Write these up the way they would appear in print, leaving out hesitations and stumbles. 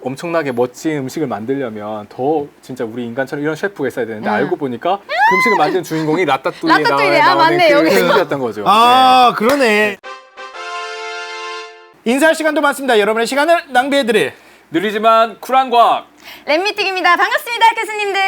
엄청나게 멋진 음식을 만들려면 더 진짜 우리 인간처럼 이런 셰프가 있어야 되는데 알고 보니까 그 음식을 만든 주인공이 라따뚜이에 라따뚜이네. 아, 나오는 맞네, 그 여기. 생쥐였던 거죠. 아, 그러네. 인사할 시간도 많습니다. 여러분의 시간을 낭비해드릴 느리지만 쿨한 과학. 랩미팅입니다. 반갑습니다, 교수님들.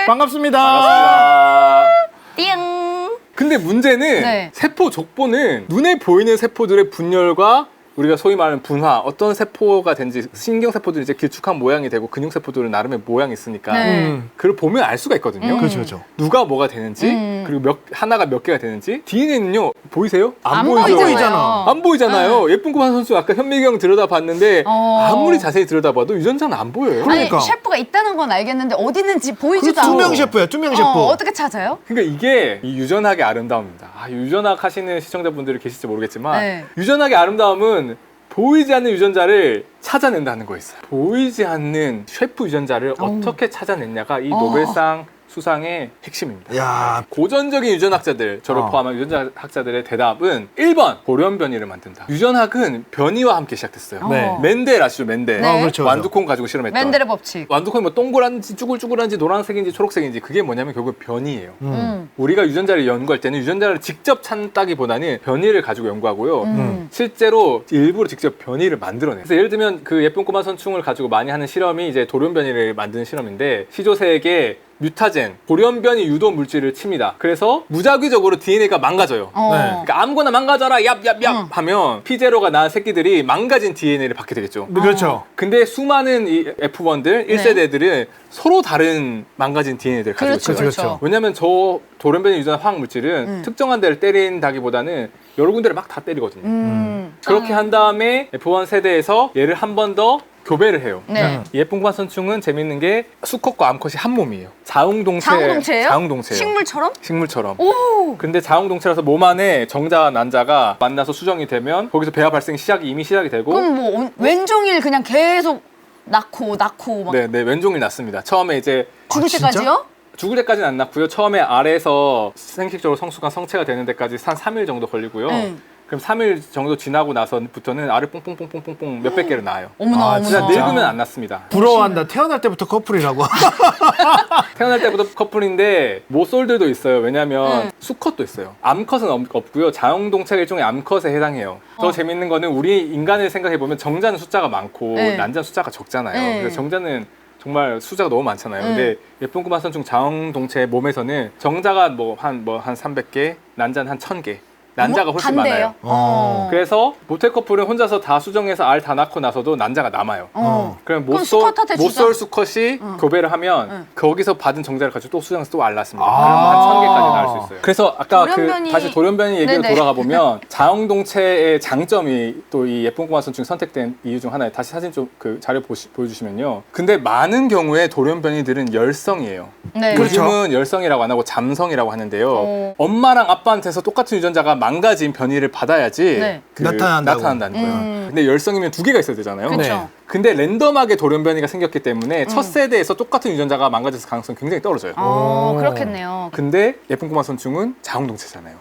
반갑습니다. 반갑습니다. 띠용. 근데 문제는 네. 세포 족보는 눈에 보이는 세포들의 분열과 우리가 소위 말하는 분화, 어떤 세포가 된지 신경세포들이 이제 길쭉한 모양이 되고 근육세포들은 나름의 모양이 있으니까 네. 그걸 보면 알 수가 있거든요. 그렇죠, 그렇죠. 누가 뭐가 되는지 그리고 하나가 몇 개가 되는지. DNA는요 보이세요? 안 보이잖아요. 보이잖아요. 안 보이잖아요. 예쁜 꼬마 선수 아까 현미경 들여다봤는데 아무리 자세히 들여다봐도 유전자는 안 보여요. 그러니까. 아니, 셰프가 있다는 건 알겠는데 어디 있는지 보이지도 그 않고. 투명 셰프야, 투명 셰프. 어떻게 찾아요? 그러니까 이게 이 유전학의 아름다움입니다. 유전학 하시는 시청자분들이 계실지 모르겠지만 네. 유전학의 아름다움은 보이지 않는 유전자를 찾아낸다는 거 있어요. 보이지 않는 셰프 유전자를 어떻게 찾아냈냐가 이 노벨상 수상의 핵심입니다. 야, 고전적인 유전학자들, 저를 포함한 유전학자들의 대답은 1번 돌연 변이를 만든다. 유전학은 변이와 함께 시작됐어요. 네. 멘델 아시죠? 멘델. 네. 그렇죠. 완두콩 가지고 실험했던. 맨델의 법칙. 완두콩이 뭐 동그란지 쭈글쭈글한지 노란색인지 초록색인지 그게 뭐냐면 결국 변이에요. 우리가 유전자를 연구할 때는 유전자를 직접 찾다기보다는 변이를 가지고 연구하고요. 실제로 일부러 직접 변이를 만들어내요. 그래서 예를 들면 그 예쁜 꼬마 선충을 가지고 많이 하는 실험이 이제 돌연 변이를 만드는 실험인데 시조새에게 뮤타젠, 돌연변이 유도 물질을 칩니다. 그래서 무작위적으로 DNA가 망가져요. 네. 그러니까 아무거나 망가져라 얍얍얍 하면 피제로가 낳은 새끼들이 망가진 DNA를 받게 되겠죠. 그렇죠. 근데 수많은 이 F1들, 1세대들은 서로 다른 망가진 DNA들을 가지고 그렇죠, 있어요. 그렇죠. 왜냐하면 저 돌연변이 유전한 화학 물질은 특정한 데를 때린다기보다는 여러 군데를 막 다 때리거든요. 그렇게 한 다음에 F1 세대에서 얘를 한 번 더 교배를 해요. 네. 예쁜 꼬마 선충은 재밌는 게 수컷과 암컷이 한 몸이에요. 자웅동체. 자웅동체예요? 자웅동체예요. 식물처럼? 식물처럼. 오. 근데 자웅동체라서 몸 안에 정자와 난자가 만나서 수정이 되면 거기서 배아 발생 이미 시작이 되고 그럼 뭐 왼종일 그냥 계속 낳고 막 네, 왼종일 낳습니다. 처음에 이제 죽을 진짜? 때까지요? 죽을 때까지는 안 낳고요. 처음에 아래에서 생식적으로 성숙한 성체가 되는 데까지 한 3일 정도 걸리고요. 그럼 3일 정도 지나고 나서부터는 알을 뽕뽕뽕뽕뽕뽕 몇백 개를 낳아요. 어머나, 어머나. 진짜 늙으면 안 낳습니다. 부러워한다. 태어날 때부터 커플이라고. 태어날 때부터 커플인데 모쏠들도 있어요. 왜냐하면 수컷도 있어요. 암컷은 없고요. 자웅동체가 일종의 암컷에 해당해요. 더 재밌는 거는 우리 인간을 생각해보면 정자는 숫자가 많고 난자는 숫자가 적잖아요. 그래서 정자는 정말 숫자가 너무 많잖아요. 근데 예쁜 꼬마 선충 자웅동체 몸에서는 정자가 한 300개, 난자는 한 1000개. 난자가 훨씬 반대예요? 많아요. 그래서 모태 커플은 혼자서 다 수정해서 알 다 낳고 나서도 난자가 남아요. 그럼 수컷한테 모쏠 수컷이 교배를 하면 거기서 받은 정자를 가지고 또 수정해서 또 알 낳습니다. 그럼 한 1000개까지 낳을 수 있어요. 그래서 아까 다시 돌연변이 얘기로 네네. 돌아가보면 자웅동체의 장점이 또 이 예쁜 꼬마 선충 선택된 이유 중 하나에 다시 사진 좀 그 자료 보여주시면요. 근데 많은 경우에 돌연변이들은 열성이에요. 네. 요즘은 열성이라고 안 하고 잠성이라고 하는데요. 엄마랑 아빠한테서 똑같은 유전자가 망가진 변이를 받아야지 네. 나타난다는 거예요. 근데 열성이면 2개가 있어야 되잖아요. 그렇죠. 네. 근데 랜덤하게 돌연변이가 생겼기 때문에 첫 세대에서 똑같은 유전자가 망가졌을 가능성이 굉장히 떨어져요. 그렇겠네요. 근데 예쁜 꼬마 선충은 자웅동체잖아요.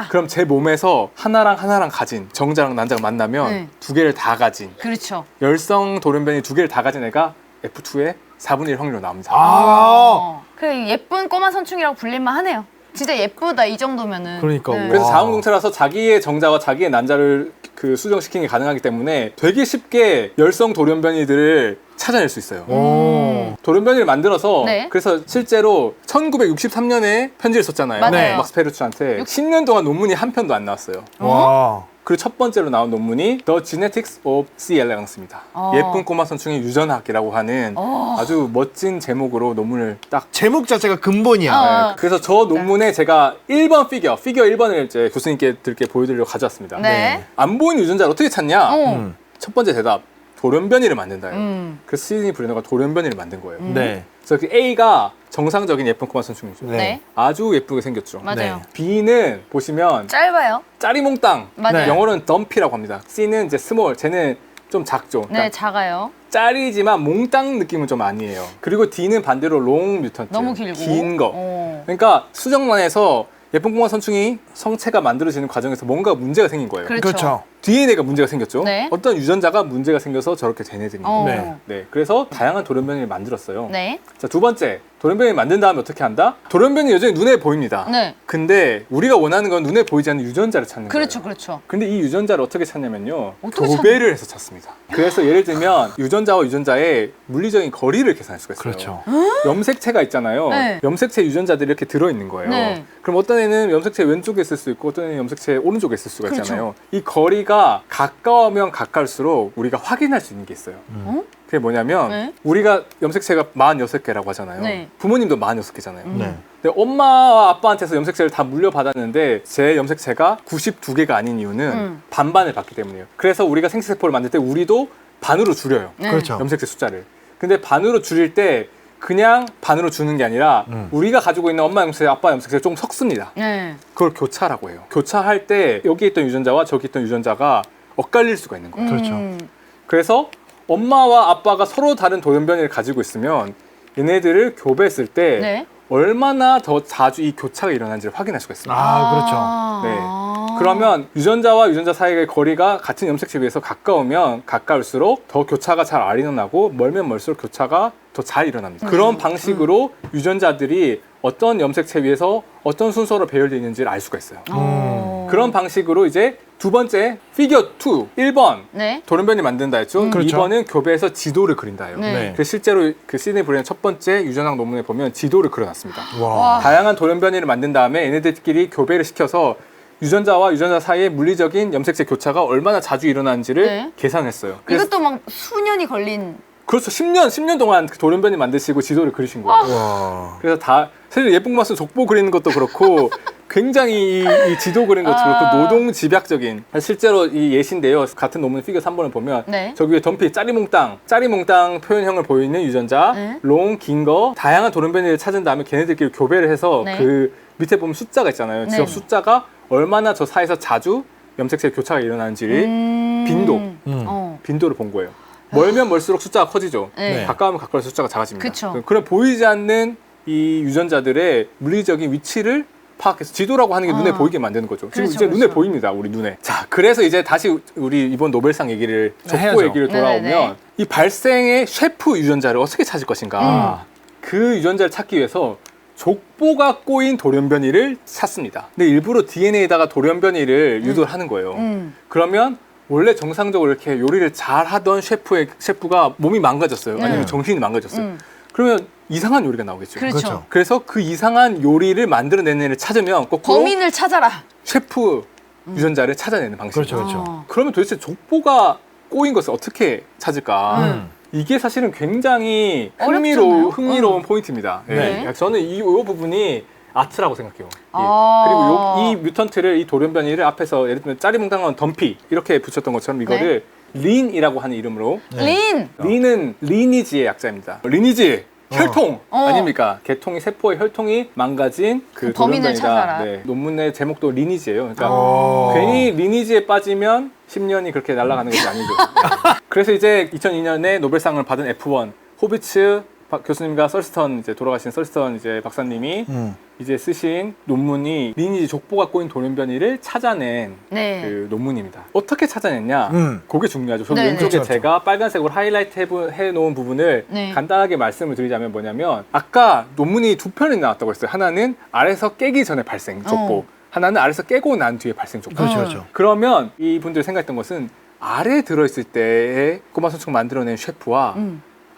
그럼 제 몸에서 하나랑 가진 정자랑 난자가 만나면 2개를 다 가진 그렇죠. 열성 돌연변이 2개를 다 가진 애가 F2의 4분의 1 확률로 나옵니다. 그 예쁜 꼬마 선충이라고 불릴만 하네요. 진짜 예쁘다 이 정도면은. 그러니까. 그래서 와. 자웅동체라서 자기의 정자와 자기의 난자를 그 수정시키는 게 가능하기 때문에 되게 쉽게 열성 돌연변이들을 찾아낼 수 있어요. 돌연변이를 만들어서 네. 그래서 실제로 1963년에 편지를 썼잖아요. 맞아요. 막스 페르츠한테 10년 동안 논문이 한 편도 안 나왔어요. 와. 그리고 첫 번째로 나온 논문이 The Genetics of C. elegans입니다. 예쁜 꼬마 선충의 유전학이라고 하는 아주 멋진 제목으로 논문을 딱 제목 자체가 근본이야. 네, 그래서 저 논문에 제가 1번 피겨 1번을 이제 교수님들께 보여드리려고 가져왔습니다. 네. 안 보이는 유전자를 어떻게 찾냐? 첫 번째 대답, 돌연변이를 만든다요. 그래서 시드니 브레너가 돌연변이를 만든 거예요. 네. 그래서 그 A가 정상적인 예쁜 꼬마 선충이죠. 네. 아주 예쁘게 생겼죠. 맞아요. B는 보시면 짧아요. 짜리몽땅, 맞아요. 영어로는 덤피라고 합니다. C는 이제 스몰, 쟤는 좀 작죠. 그러니까 네, 작아요. 짜리지만 몽땅 느낌은 좀 아니에요. 그리고 D는 반대로 롱 뮤턴트. 너무 길고. 긴 거. 그러니까 수정란에서 예쁜 꼬마 선충이 성체가 만들어지는 과정에서 뭔가 문제가 생긴 거예요. 그렇죠. 그렇죠. DNA가 문제가 생겼죠. 네. 어떤 유전자가 문제가 생겨서 저렇게 된 애들입니다. 네. 네, 그래서 다양한 돌연변이를 만들었어요. 네. 자, 두 번째, 돌연변이 만든 다음에 어떻게 한다? 돌연변이 여전히 눈에 보입니다. 네. 근데 우리가 원하는 건 눈에 보이지 않는 유전자를 찾는 그렇죠, 거예요. 그렇죠. 근데 이 유전자를 어떻게 찾냐면요. 어떻게 교배를 해서 찾습니다. 그래서 예를 들면 유전자와 유전자의 물리적인 거리를 계산할 수가 있어요. 그렇죠. 염색체가 있잖아요. 네. 염색체 유전자들이 이렇게 들어있는 거예요. 네. 그럼 어떤 애는 염색체 왼쪽에 있을 수 있고 어떤 애는 염색체 오른쪽에 있을 수가 그렇죠. 있잖아요. 이 거리가 가까우면 가까울수록 우리가 확인할 수 있는 게 있어요. 어? 그게 뭐냐면 네. 우리가 염색체가 46개라고 하잖아요. 네. 부모님도 46개잖아요. 네. 근데 엄마와 아빠한테서 염색체를 다 물려받았는데 제 염색체가 92개가 아닌 이유는 반반을 받기 때문이에요. 그래서 우리가 생체세포를 만들 때 우리도 반으로 줄여요. 네. 그렇죠. 염색체 숫자를. 근데 반으로 줄일 때 그냥 반으로 주는 게 아니라 우리가 가지고 있는 엄마 염색체, 아빠 염색체가 좀 섞습니다. 네. 그걸 교차라고 해요. 교차할 때 여기 있던 유전자와 저기 있던 유전자가 엇갈릴 수가 있는 거예요. 그렇죠. 그래서 엄마와 아빠가 서로 다른 돌연변이를 가지고 있으면 얘네들을 교배했을 때 네. 얼마나 더 자주 이 교차가 일어나는지를 확인할 수가 있습니다. 아, 그러면 유전자와 유전자 사이의 거리가 같은 염색체에 비해서 가까우면 가까울수록 더 교차가 잘 안 일어나고 멀면 멀수록 교차가 더 잘 일어납니다. 그런 방식으로 유전자들이 어떤 염색체 위에서 어떤 순서로 배열되어 있는지를 알 수가 있어요. 그런 방식으로 이제 두 번째 피겨 2 1번 네. 돌연변이 만든다 했죠. 그렇죠. 2번은 교배해서 지도를 그린다예요. 네. 그 실제로 그 시드니 브레인의 첫 번째 유전학 논문에 보면 지도를 그려놨습니다. 와. 와. 다양한 돌연변이를 만든 다음에 얘네들끼리 교배를 시켜서 유전자와 유전자 사이의 물리적인 염색체 교차가 얼마나 자주 일어나는지를 네. 계산했어요. 그래서 이것도 막 수년이 걸린. 그렇죠. 10년 동안 그 돌연변이 만드시고 지도를 그리신 거예요. 와. 그래서 다 사실 예쁜 맛은 족보 그리는 것도 그렇고 굉장히 이 지도 그리는 것도 그렇고 노동 집약적인 실제로 이 예시인데요. 같은 논문 피겨 3번을 보면 네. 저기 위에 덤피 짜리몽땅 표현형을 보이는 유전자 네. 롱, 긴 거 다양한 돌연변이를 찾은 다음에 걔네들끼리 교배를 해서 네. 그 밑에 보면 숫자가 있잖아요. 네. 지역 숫자가 얼마나 저 사이에서 자주 염색체 교차가 일어나는지를 빈도. 빈도를 본 거예요. 멀면 멀수록 숫자가 커지죠. 네. 가까우면 가까울수록 숫자가 작아집니다. 그쵸. 그럼 보이지 않는 이 유전자들의 물리적인 위치를 파악해서 지도라고 하는 게 눈에 보이게 만드는 거죠. 지금 그렇죠, 이제 눈에 그렇죠. 보입니다, 우리 눈에. 자, 그래서 이제 다시 우리 이번 노벨상 얘기를 족보 해야죠. 얘기를 돌아오면 네네네. 이 발생의 셰프 유전자를 어떻게 찾을 것인가. 그 유전자를 찾기 위해서 족보가 꼬인 돌연변이를 찾습니다. 근데 일부러 DNA에다가 돌연변이를 유도를 하는 거예요. 그러면 원래 정상적으로 이렇게 요리를 잘 하던 셰프가 몸이 망가졌어요. 아니면 정신이 망가졌어요. 그러면 이상한 요리가 나오겠죠. 그렇죠. 그렇죠. 그래서 그 이상한 요리를 만들어내는 애를 찾으면 거꾸로 범인을 찾아라. 셰프 유전자를 찾아내는 방식. 그렇죠, 그렇죠. 그러면 도대체 족보가 꼬인 것을 어떻게 찾을까? 이게 사실은 굉장히 어렵잖아요. 흥미로운 포인트입니다. 네. 예. 저는 이 부분이 아트라고 생각해요. 예. 아. 그리고 이 뮤턴트를, 이 돌연변이를 앞에서 예를 들면 짜리몽땅한 덤피 이렇게 붙였던 것처럼 이거를 린이라고 하는 이름으로 린. 린은 리니지의 약자입니다. 리니지 혈통 아닙니까? 개통이 세포의 혈통이 망가진 그 범인을 돌연변이다. 찾아라. 네, 논문의 제목도 리니지예요. 그러니까 오. 괜히 리니지에 빠지면 10년이 그렇게 날아가는 것이 아니죠. 네. 그래서 이제 2002년에 노벨상을 받은 F1 호비츠 교수님과 썰스턴 이제 돌아가신 썰스턴 이제 박사님이 이제 쓰신 논문이 리니지 족보가 꼬인 돌연변이를 찾아낸 네. 그 논문입니다. 어떻게 찾아냈냐? 그게 중요하죠. 저는 네, 왼쪽에 그렇죠, 제가 빨간색으로 하이라이트 해놓은 부분을 네. 간단하게 말씀을 드리자면 뭐냐면 아까 논문이 두 편이 나왔다고 했어요. 하나는 아래서 깨기 전에 발생 족보, 하나는 아래서 깨고 난 뒤에 발생 족보. 그렇죠, 그렇죠. 그러면 이분들이 생각했던 것은 아래에 들어있을 때의 꼬마 선충 만들어낸 셰프와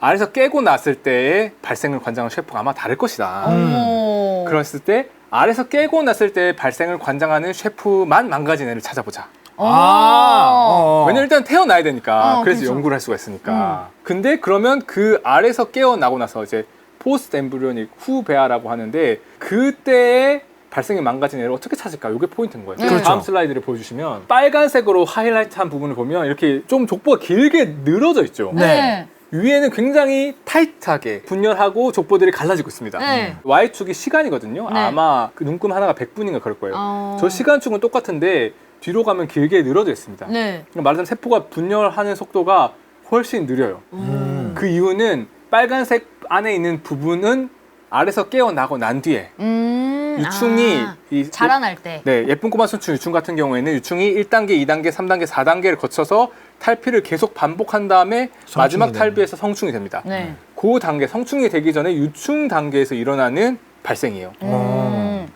아래서 깨고 났을 때의 발생을 관장한 셰프가 아마 다를 것이다. 오. 그랬을 때 아래서 깨고 났을 때 발생을 관장하는 셰프만 망가진 애를 찾아보자. 왜냐면 일단 태어나야 되니까. 그래서 그렇죠. 연구를 할 수가 있으니까. 근데 그러면 그 아래서 깨어나고 나서 이제 포스트 엠브리오닉 후배아라고 하는데 그때의 발생이 망가진 애를 어떻게 찾을까? 이게 포인트인 거예요. 그렇죠. 다음 슬라이드를 보여주시면 빨간색으로 하이라이트한 부분을 보면 이렇게 좀 족보가 길게 늘어져 있죠. 네. 위에는 굉장히 타이트하게 분열하고 족보들이 갈라지고 있습니다. 네. Y축이 시간이거든요. 네. 아마 그 눈금 하나가 100분인가 그럴 거예요. 저 시간축은 똑같은데 뒤로 가면 길게 늘어져 있습니다. 네. 그러니까 말하자면 세포가 분열하는 속도가 훨씬 느려요. 그 이유는 빨간색 안에 있는 부분은 아래서 깨어나고 난 뒤에 유충이 자라날 때. 네, 예쁜 꼬마 선충 유충 같은 경우에는 유충이 1단계, 2단계, 3단계, 4단계를 거쳐서 탈피를 계속 반복한 다음에 마지막 되는. 탈피에서 성충이 됩니다. 네. 그 단계, 성충이 되기 전에 유충 단계에서 일어나는 발생이에요.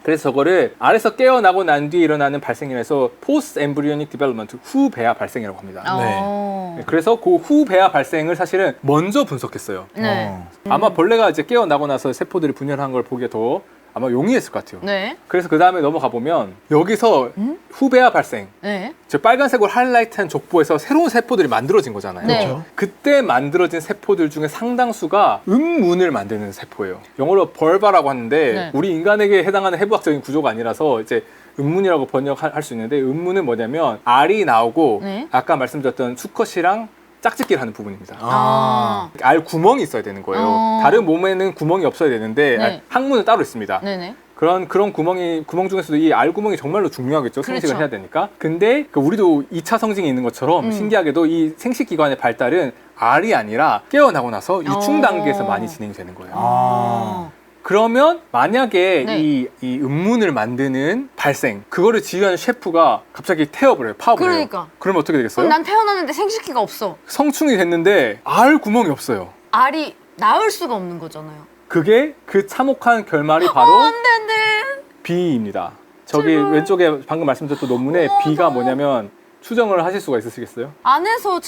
그래서 저거를 알에서 깨어나고 난 뒤에 일어나는 발생이라서 포스트 엠브리오닉 디벨롭먼트, 후 배아 발생이라고 합니다. 네. 그래서 그 후 배아 발생을 사실은 먼저 분석했어요. 네. 아마 벌레가 이제 깨어나고 나서 세포들이 분열한 걸 보기에 더 아마 용이했을 것 같아요. 네. 그래서 그 다음에 넘어가 보면 여기서 후배아 발생, 네. 저 빨간색으로 하이라이트한 족보에서 새로운 세포들이 만들어진 거잖아요. 네. 그렇죠. 그때 만들어진 세포들 중에 상당수가 음문을 만드는 세포예요. 영어로 벌바라고 하는데 네. 우리 인간에게 해당하는 해부학적인 구조가 아니라서 이제 음문이라고 번역할 수 있는데 음문은 뭐냐면 알이 나오고 네. 아까 말씀드렸던 수컷이랑 짝짓기를 하는 부분입니다. 아. 알 구멍이 있어야 되는 거예요. 어. 다른 몸에는 구멍이 없어야 되는데 네. 항문은 따로 있습니다. 네네. 그런 구멍 중에서도 이 알 구멍이 정말로 중요하겠죠. 생식을 그렇죠. 해야 되니까. 근데 우리도 2차 성징이 있는 것처럼 신기하게도 이 생식 기관의 발달은 알이 아니라 깨어나고 나서 유충 단계에서 많이 진행이 되는 거예요. 아. 그러면 만약에 네. 이 음문을 만드는 발생, 그거를 지휘하는 셰프가 갑자기 태워버려요. 파워버려요. 그러니까. 그러면 어떻게 되겠어요? 그럼 난 태어났는데 생식기가 없어. 성충이 됐는데 알 구멍이 없어요. 알이 낳을 수가 없는 거잖아요. 그게 그 참혹한 결말이 바로 안 돼, 안 돼. B입니다. 저기 제발. 왼쪽에 방금 말씀드렸던 논문에 B가 뭐냐면 추정을 하실 수가 있으시겠어요? 안에서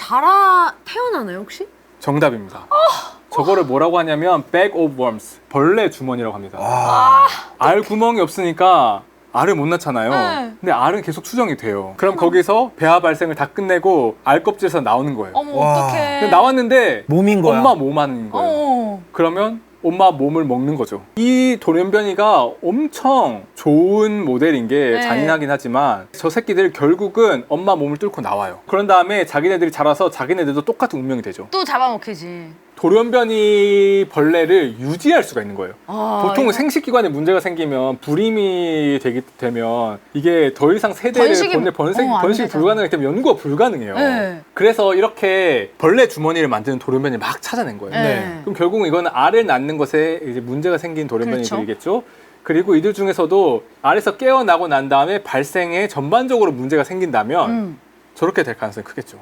태어나나요, 혹시? 정답입니다. 저거를 뭐라고 하냐면 bag of worms, 벌레 주머니라고 합니다. 와. 알 구멍이 없으니까 알을 못 낳잖아요. 네. 근데 알은 계속 추정이 돼요. 그럼 거기서 배아 발생을 다 끝내고 알 껍질에서 나오는 거예요. 어머, 와. 어떡해. 근데 나왔는데 몸인 거야. 엄마 몸 하는 거예요. 어. 그러면 엄마 몸을 먹는 거죠. 이 돌연변이가 엄청 좋은 모델인 게 네. 잔인하긴 하지만 저 새끼들 결국은 엄마 몸을 뚫고 나와요. 그런 다음에 자기네들이 자라서 자기네들도 똑같은 운명이 되죠. 또 잡아먹히지. 돌연변이 벌레를 유지할 수가 있는 거예요. 보통 이거- 생식기관에 문제가 생기면 불임이 되면 이게 더 이상 세대를 번식이- 번식이 안 되잖아. 불가능하기 때문에 연구가 불가능해요. 네. 그래서 이렇게 벌레 주머니를 만드는 돌연변이 막 찾아낸 거예요. 네. 그럼 결국은 이거는 알을 낳는 것에 이제 문제가 생긴 돌연변이들이겠죠. 그리고 이들 중에서도 알에서 깨어나고 난 다음에 발생에 전반적으로 문제가 생긴다면 저렇게 될 가능성이 크겠죠.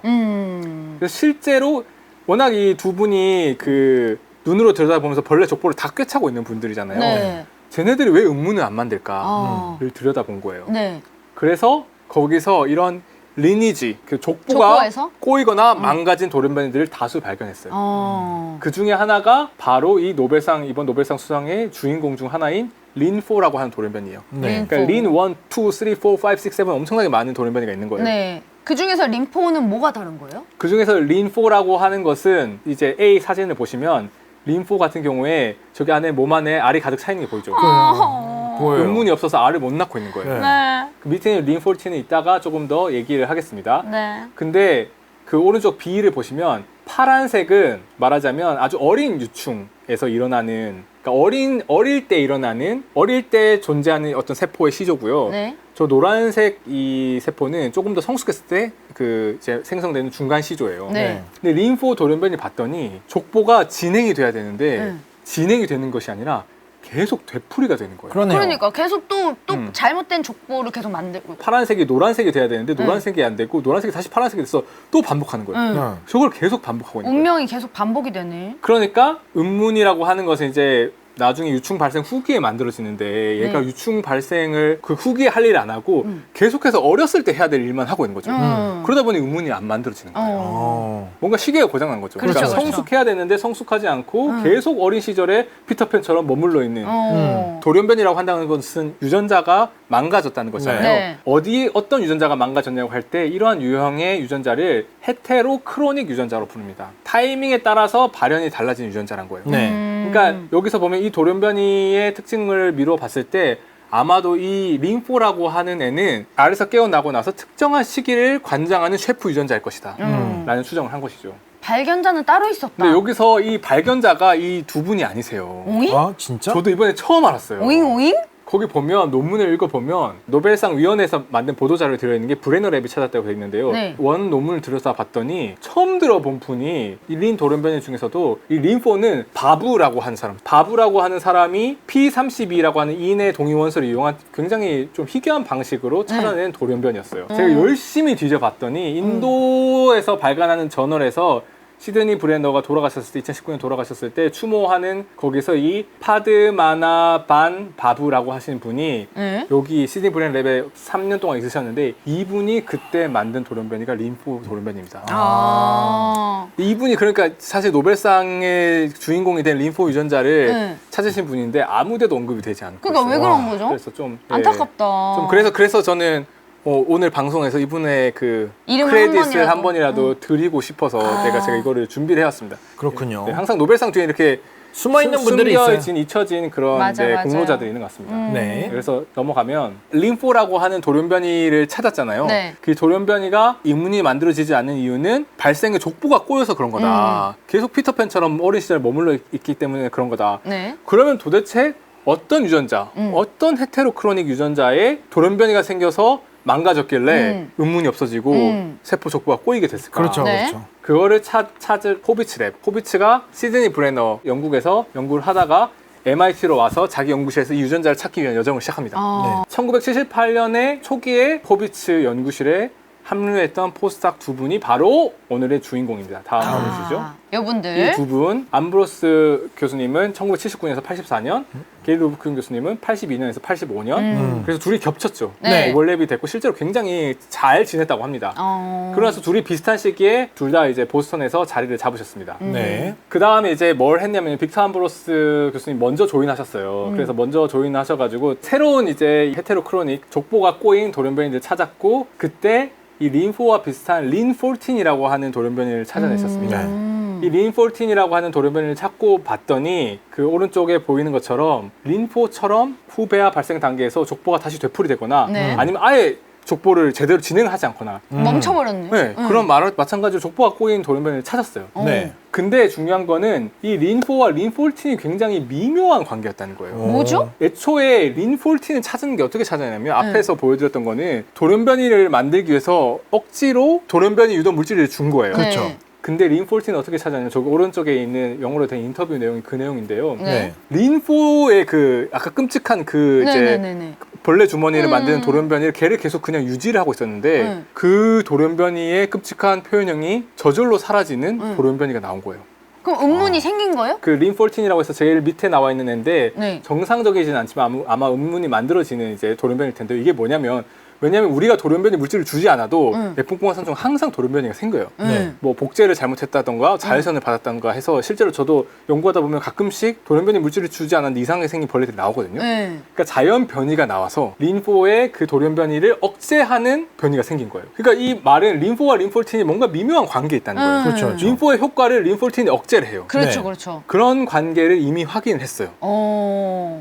그래서 실제로 워낙 이 두 분이 그 눈으로 들여다보면서 벌레 족보를 다 꿰차고 있는 분들이잖아요. 네. 쟤네들이 왜 음문을 안 만들까를 어. 들여다본 거예요. 네. 그래서 거기서 이런 리니지, 그 족보가 족보에서? 꼬이거나 망가진 돌연변이들을 다수 발견했어요. 그 중에 하나가 바로 이 이번 노벨상 수상의 주인공 중 하나인 린4라고 하는 돌연변이에요. 네. 그러니까 린 1, 2, 3, 4, 5, 6, 7 엄청나게 많은 돌연변이가 있는 거예요. 네. 그 중에서 림포는 뭐가 다른 거예요? 그 중에서 린4라고 하는 것은 이제 A 사진을 보시면 린4 같은 경우에 저기 안에 몸 안에 알이 가득 차 있는 게 보이죠. 보여요. 음문이 없어서 알을 못 낳고 있는 거예요. 네. 네. 그 밑에는 린14는 이따가 조금 더 얘기를 하겠습니다. 네. 근데 그 오른쪽 B를 보시면 파란색은 말하자면 아주 어린 유충에서 일어나는, 그러니까 어릴 때 존재하는 어떤 세포의 시조고요. 네. 저 노란색 이 세포는 조금 더 성숙했을 때 그 이제 생성되는 중간 시조예요. 네. 근데 린4 돌연변이 봤더니 족보가 진행이 돼야 되는데 네. 진행이 되는 것이 아니라 계속 되풀이가 되는 거예요. 그러네요. 그러니까 계속 또 음. 잘못된 족보를 계속 만들고. 파란색이 노란색이 돼야 되는데 노란색이 안 되고 노란색이 다시 파란색이 돼서 또 반복하는 거예요. 응. 네. 저걸 계속 반복하고 있는 거예요. 운명이 계속 반복이 되네. 그러니까 음문이라고 하는 것은 이제 나중에 유충 발생 후기에 만들어지는데 얘가 네. 유충 발생을 그 후기에 할 일 안 하고 계속해서 어렸을 때 해야 될 일만 하고 있는 거죠. 그러다 보니 음문이 안 만들어지는 거예요. 어. 뭔가 시계가 고장난 거죠. 그렇죠, 그러니까 그렇죠. 성숙해야 되는데 성숙하지 않고 계속 어린 시절에 피터팬처럼 머물러 있는 돌연변이라고 한다는 것은 유전자가 망가졌다는 것이잖아요. 네. 어떤 유전자가 망가졌냐고 할 때 이러한 유형의 유전자를 헤테로 크로닉 유전자로 부릅니다. 타이밍에 따라서 발현이 달라진 유전자란 거예요. 네. 그러니까 여기서 보면 이 돌연변이의 특징을 미루어 봤을 때 아마도 이 린4라고 하는 애는 알에서 깨어나고 나서 특정한 시기를 관장하는 셰프 유전자일 것이다 라는 추정을 한 것이죠. 발견자는 따로 있었다. 근데 여기서 이 발견자가 이 두 분이 아니세요. 오잉? 아 진짜? 저도 이번에 처음 알았어요. 오잉 오잉? 거기 보면 논문을 읽어보면 노벨상 위원회에서 만든 보도자료에 들어있는 게 브레너 랩이 찾았다고 되어 있는데요. 네. 원 논문을 들여다 봤더니 처음 들어본 분이 이 린 돌연변이 중에서도 이 린포는 바부라고 하는 사람, 바부라고 하는 사람이 P32라고 하는 인의 동위원소를 이용한 굉장히 좀 희귀한 방식으로 찾아낸 돌연변이었어요. 제가 열심히 뒤져봤더니 인도에서 발간하는 저널에서 시드니 브레너가 돌아가셨을 때 2019년 돌아가셨을 때 추모하는 거기서 이 파드마나 반 바부라고 하시는 분이 네. 여기 시드니 브레너 랩에 3년 동안 있으셨는데 이분이 그때 만든 돌연변이가 린포 돌연변입니다. 이분이 그러니까 사실 노벨상의 주인공이 된 린포 유전자를 네. 찾으신 분인데 아무데도 언급이 되지 않고 그러니까 왜 그런 거죠? 그래서 좀 안타깝다. 좀 그래서 저는 오늘 방송에서 이분의 그 이름을 크레딧을 한 한 번이라도 드리고 싶어서 제가 이거를 준비를 해왔습니다. 그렇군요. 네, 항상 노벨상 뒤에 이렇게 숨어있는 분들이 있어요. 숨겨진 잊혀진 그런 맞아, 이제 맞아요. 공로자들이 있는 것 같습니다. 네. 그래서 넘어가면 린포라고 하는 돌연변이를 찾았잖아요. 네. 그 돌연변이가 인문이 만들어지지 않는 이유는 발생의 족보가 꼬여서 그런 거다. 계속 피터팬처럼 어린 시절 머물러 있기 때문에 그런 거다. 네. 그러면 도대체 어떤 유전자, 어떤 헤테로크로닉 유전자에 돌연변이가 생겨서 망가졌길래 음문이 없어지고 세포 족보가 꼬이게 됐을까? 그렇죠, 네. 그렇죠. 그거를 찾을 호비츠 랩. 호비츠가 시드니 브레너 영국에서 연구를 하다가 MIT로 와서 자기 연구실에서 이 유전자를 찾기 위한 여정을 시작합니다. 1978년에 초기에 호비츠 연구실에 합류했던 포스닥 두 분이 바로 오늘의 주인공입니다. 다음 보시죠. 여분들. 이 두 분, 암브로스 교수님은 1979년에서 84년, 게일 루브큰 교수님은 82년에서 85년. 그래서 둘이 겹쳤죠. 네. 오버랩이 됐고 실제로 굉장히 잘 지냈다고 합니다. 그러고 나서 둘이 비슷한 시기에 둘 다 이제 보스턴에서 자리를 잡으셨습니다. 네. 그 다음에 이제 뭘 했냐면 빅터 암브로스 교수님 먼저 조인하셨어요. 그래서 먼저 조인하셔가지고 새로운 이제 헤테로크로닉 족보가 꼬인 돌연변이를 찾았고 그때 이 린포와 비슷한 린14이라고 하는 돌연변이를 찾아내셨습니다. 이 린14이라고 하는 돌연변이를 찾고 봤더니 그 오른쪽에 보이는 것처럼 린4처럼 후배화 발생 단계에서 족보가 다시 되풀이되거나 네. 아니면 아예 족보를 제대로 진행하지 않거나 멈춰버렸네. 네, 그런 마찬가지로 족보가 꼬인 돌연변이를 찾았어요. 네. 근데 중요한 거는 이 린4와 린14이 굉장히 미묘한 관계였다는 거예요. 뭐죠? 애초에 린14를 찾은 게 어떻게 찾아내냐면 앞에서 보여드렸던 거는 돌연변이를 만들기 위해서 억지로 돌연변이 유도 물질을 준 거예요. 네. 그렇죠. 근데 린14는 어떻게 찾아내냐면 저기 오른쪽에 있는 영어로 된 인터뷰 내용이 그 내용인데요. 네. 린4의 그 아까 끔찍한 그 이제 네네네네. 벌레 주머니를 만드는 돌연변이를 걔를 계속 그냥 유지를 하고 있었는데 그 돌연변이의 끔찍한 표현형이 저절로 사라지는 돌연변이가 나온 거예요. 그럼 음문이 생긴 거예요? 그 린14이라고 해서 제일 밑에 나와 있는 애인데 네. 정상적이지는 않지만 아마 음문이 만들어지는 이제 돌연변일 텐데 이게 뭐냐면 왜냐하면 우리가 돌연변이 물질을 주지 않아도 예쁜꽁한 중 항상 돌연변이가 생겨요. 네. 뭐 복제를 잘못했다던가 자외선을 받았다던가 해서 실제로 저도 연구하다 보면 가끔씩 돌연변이 물질을 주지 않았는데 이상하게 생긴 벌레들이 나오거든요. 네. 그러니까 자연 변이가 나와서 린4의 그 돌연변이를 억제하는 변이가 생긴 거예요. 그러니까 이 말은 린4와 린14이 뭔가 미묘한 관계에 있다는 거예요. 그렇죠, 그렇죠. 린4의 효과를 린14이 억제를 해요. 그렇죠, 네. 그렇죠. 그런 관계를 이미 확인을 했어요.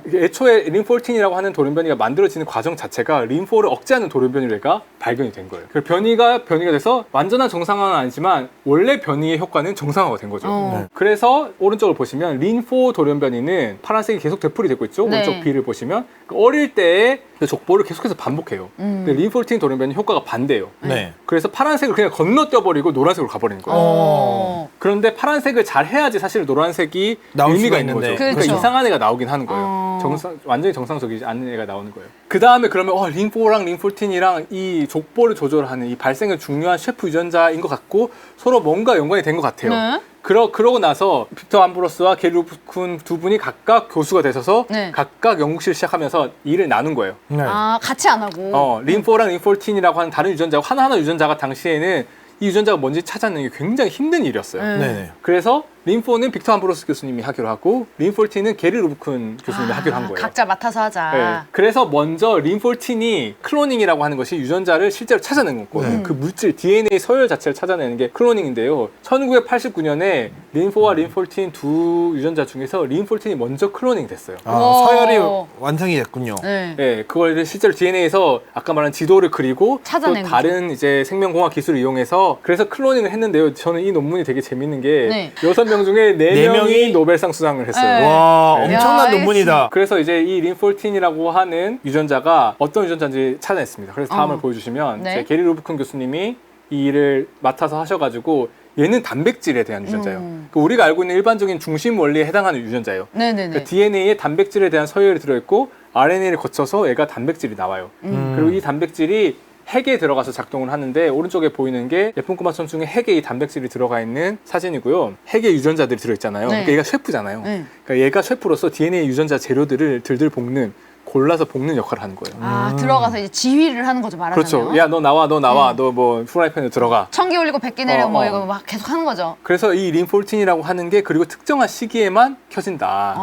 이게 애초에 린14이라고 하는 돌연변이가 만들어지는 과정 자체가 린4를 억제하는 돌연변이가 발견이 된 거예요. 그 변이가 돼서 완전한 정상화는 아니지만 원래 변이의 효과는 정상화가 된 거죠. 네. 그래서 오른쪽을 보시면 린4 돌연변이는 파란색이 계속 되풀이되고 있죠. 네. 오른쪽 B를 보시면 그 어릴 때의 그 족보를 계속해서 반복해요. 근데 린14 돌연변이 효과가 반대예요. 네. 그래서 파란색을 그냥 건너뛰어버리고 노란색으로 가버리는 거예요. 그런데 파란색을 잘 해야지 사실 노란색이 나올 의미가 수가 있는 거죠. 있는데. 그러니까 그렇죠. 이상한 애가 나오긴 하는 거예요. 완전히 정상적이지 않은 애가 나오는 거예요. 그 다음에 그러면 린4랑 린14이랑 이 족보를 조절하는 이 발생의 중요한 셰프 유전자인 것 같고 서로 뭔가 연관이 된 것 같아요. 네. 그러고 나서 빅터 암브로스와 게일 루프쿤 두 분이 각각 교수가 되셔서 네. 각각 연구실 시작하면서 일을 나눈 거예요. 네. 아, 같이 안 하고. 린4랑 린14이라고 하는 다른 유전자고 하나하나 유전자가 당시에는 이 유전자가 뭔지 찾아내는 게 굉장히 힘든 일이었어요. 네. 그래서 린4는 빅터 암브로스 교수님이 하기로 하고 린14는 게리 루브큰 교수님이 하기로 한 거예요. 각자 맡아서 하자. 네. 그래서 먼저 린14이 클로닝이라고 하는 것이 유전자를 실제로 찾아낸 거고 그 물질 DNA 서열 자체를 찾아내는 게 클로닝인데요. 1989년에 린4와 린14 두 유전자 중에서 린14이 먼저 클로닝 됐어요. 아, 서열이 완성이 됐군요. 네. 네, 그걸 실제로 DNA에서 아까 말한 지도를 그리고 찾아낸 또 다른 이제 생명공학 기술을 이용해서 그래서 클로닝을 했는데요. 저는 이 논문이 되게 재밌는 게 네. 6명 11명 중에 4명이 네 명이 노벨상 수상을 했어요. 네. 와, 네. 엄청난 야, 논문이다. 그래서 이제 이 린폴틴이라고 하는 유전자가 어떤 유전자인지 찾아냈습니다. 그래서 다음을 보여주시면 네. 이제 게리 루브큰 교수님이 이 일을 맡아서 하셔가지고 얘는 단백질에 대한 유전자예요. 그 우리가 알고 있는 일반적인 중심 원리에 해당하는 유전자예요. 네네네. 그 DNA에 단백질에 대한 서열이 들어있고 RNA를 거쳐서 얘가 단백질이 나와요. 그리고 이 단백질이 핵에 들어가서 작동을 하는데 오른쪽에 보이는 게 예쁜 꼬마 천중에 핵에 이 단백질이 들어가 있는 사진이고요. 핵에 유전자들이 들어있잖아요. 네. 그러니까 얘가 셰프잖아요. 네. 그러니까 얘가 셰프로서 DNA 유전자 재료들을 들들 볶는 골라서 볶는 역할을 하는 거예요. 아, 들어가서 이제 지휘를 하는 거죠, 말하자면. 그렇죠. 야, 너 나와. 너 뭐 프라이팬에 들어가. 천기 올리고 백기 내려 뭐 어. 이거 막 계속 하는 거죠. 그래서 이 린폴틴이라고 하는 게 그리고 특정한 시기에만 켜진다.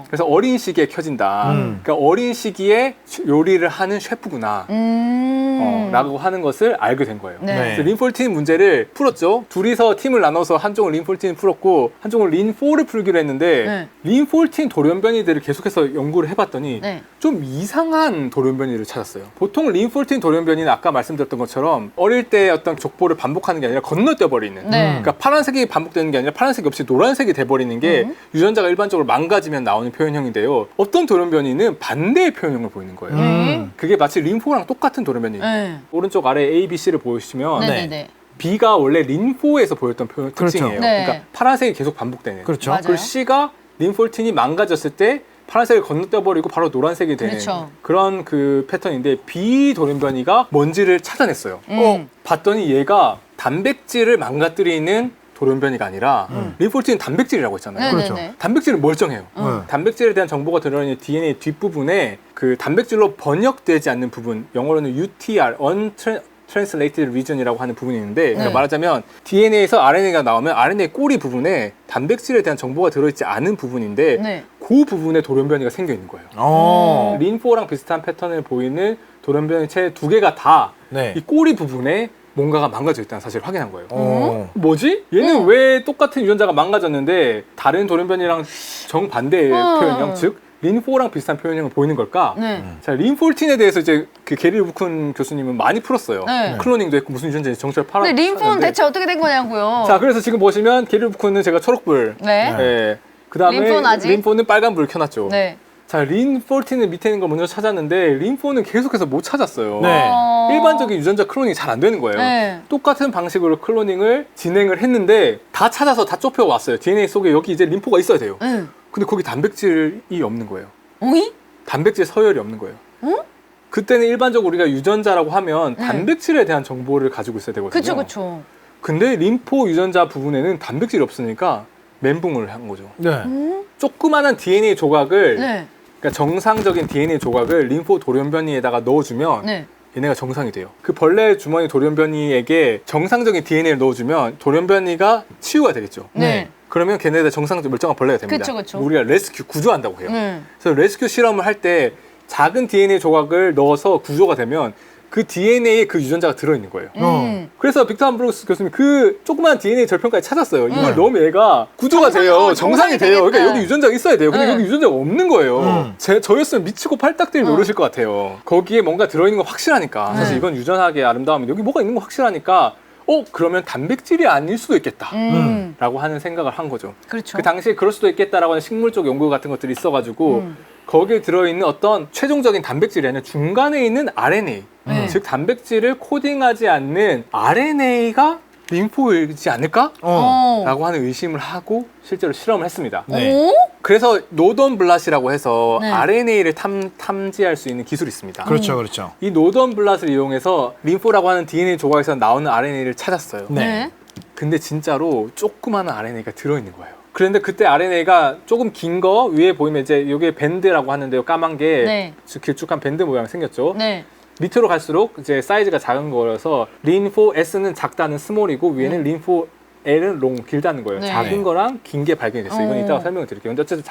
그래서 어린 시기에 켜진다. 그러니까 어린 시기에 요리를 하는 셰프구나. 라고 하는 것을 알게 된 거예요. 네. 그래서 린폴틴 문제를 풀었죠. 둘이서 팀을 나눠서 한쪽은 린폴틴을 풀었고 한쪽은 린4를 풀기로 했는데 네. 린폴틴 돌연변이들을 계속해서 연구를 해봤더니 네. 좀 이상한 돌연변이를 찾았어요. 보통 린폴틴 돌연변이는 아까 말씀드렸던 것처럼 어릴 때 어떤 족보를 반복하는 게 아니라 건너뛰어 버리는. 네. 그러니까 파란색이 반복되는 게 아니라 파란색이 없이 노란색이 돼버리는 게 유전자가 일반적으로 망가지면 나오는 표현형인데요. 어떤 돌연변이는 반대의 표현형을 보이는 거예요. 그게 마치 린4랑 똑같은 돌연변이. 네. 오른쪽 아래 A, B, C를 보시면 네네네. B가 원래 린4에서 보였던 표현 그렇죠. 특징이에요. 네. 그러니까 파란색이 계속 반복되는. 그렇죠. 맞아요. 그리고 C가 린폴틴이 망가졌을 때 파란색을 건너뛰어버리고 바로 노란색이 되는 그렇죠. 그런 그 패턴인데 B 돌연변이가 뭔지를 찾아냈어요. 봤더니 얘가 단백질을 망가뜨리는 돌연변이가 아니라 린폴틴은 단백질이라고 했잖아요. 네네네. 그렇죠. 단백질은 멀쩡해요. 단백질에 대한 정보가 들어있는 DNA 뒷부분에 그 단백질로 번역되지 않는 부분, 영어로는 UTR, Untranslated Region이라고 하는 부분이 있는데 그러니까 네. 말하자면 DNA에서 RNA가 나오면 RNA 꼬리 부분에 단백질에 대한 정보가 들어있지 않은 부분인데 네. 그 부분에 돌연변이가 생겨 있는 거예요. 린4랑 비슷한 패턴을 보이는 돌연변이체 2개가 다 이 네. 꼬리 부분에 뭔가가 망가져 있다는 사실을 확인한 거예요. 뭐지? 음. 얘는 왜 똑같은 유전자가 망가졌는데 다른 돌연변이랑 정반대의 표현형, 즉 린4랑 비슷한 표현형을 보이는 걸까? 네. 자, 린폴틴에 대해서 이제 그 게리 루브큰 교수님은 많이 풀었어요. 네. 클로닝도 했고 무슨 유전자인지 정체를 팔아. 근데 림프는 대체 어떻게 된 거냐고요. 자, 그래서 지금 보시면 게리 루브큰은 제가 초록불. 네. 네. 그다음에 림포는 아직? 림포는 빨간불을 켜놨죠. 네. 자, 린14는 밑에 있는 걸 먼저 찾았는데 린4는 계속해서 못 찾았어요. 네. 일반적인 유전자 클로닝이 잘 안 되는 거예요. 네. 똑같은 방식으로 클로닝을 진행을 했는데 다 찾아서 다 좁혀왔어요. DNA 속에 여기 이제 림포가 있어야 돼요. 네. 근데 거기 단백질이 없는 거예요. 오이? 단백질 서열이 없는 거예요. 그때는 일반적으로 우리가 유전자라고 하면 단백질에 대한 정보를 가지고 있어야 되거든요. 그쵸 그쵸. 근데 림포 유전자 부분에는 단백질이 없으니까 멘붕을 한 거죠. 네. 조그마한 DNA 조각을 네. 그러니까 정상적인 DNA 조각을 림포 돌연변이에다가 넣어주면 네. 얘네가 정상이 돼요. 그 벌레 주머니 돌연변이에게 정상적인 DNA를 넣어주면 돌연변이가 치유가 되겠죠. 네. 그러면 걔네들 정상적 멀쩡한 벌레가 됩니다. 그쵸, 그쵸. 우리가 레스큐 구조한다고 해요. 네. 그래서 레스큐 실험을 할 때 작은 DNA 조각을 넣어서 구조가 되면 그 DNA에 그 유전자가 들어있는 거예요. 그래서 빅터 암브로스 교수님 그 조그만 DNA 절편까지 찾았어요. 이걸 넣으면 얘가 구조가 돼요. 정상이 돼요. 그러니까 되겠다. 여기 유전자가 있어야 돼요. 근데 네. 여기 유전자가 없는 거예요. 저였으면 미치고 팔딱들이 노르실 것 같아요. 거기에 뭔가 들어있는 거 확실하니까. 사실 이건 유전학의 아름다움이 여기 뭐가 있는 거 확실하니까 그러면 단백질이 아닐 수도 있겠다. 라고 하는 생각을 한 거죠. 그렇죠. 그 당시에 그럴 수도 있겠다라고 하는 식물 쪽 연구 같은 것들이 있어가지고 거기에 들어있는 어떤 최종적인 단백질이 아니라 중간에 있는 RNA 즉 단백질을 코딩하지 않는 RNA가 림포이지 않을까? 라고 하는 의심을 하고 실제로 실험을 했습니다. 네. 오? 그래서 노던 블랏이라고 해서 네. RNA를 탐지할 수 있는 기술이 있습니다. 그렇죠, 그렇죠. 이 노던 블랏을 이용해서 림포라고 하는 DNA 조각에서 나오는 RNA를 찾았어요. 네. 근데 진짜로 조그마한 RNA가 들어있는 거예요. 그런데 그때 RNA가 조금 긴 거 위에 보이면 이제 이게 밴드라고 하는데요. 까만 게 네. 길쭉한 밴드 모양 생겼죠. 네. 밑으로 갈수록 이제 사이즈가 작은 거여서 린4S는 작다는 스몰이고 위에는 린4L은 롱 길다는 거예요. 네. 작은 거랑 긴 게 발견이 됐어요. 이건 어. 이따가 설명을 드릴게요. 근데 어쨌든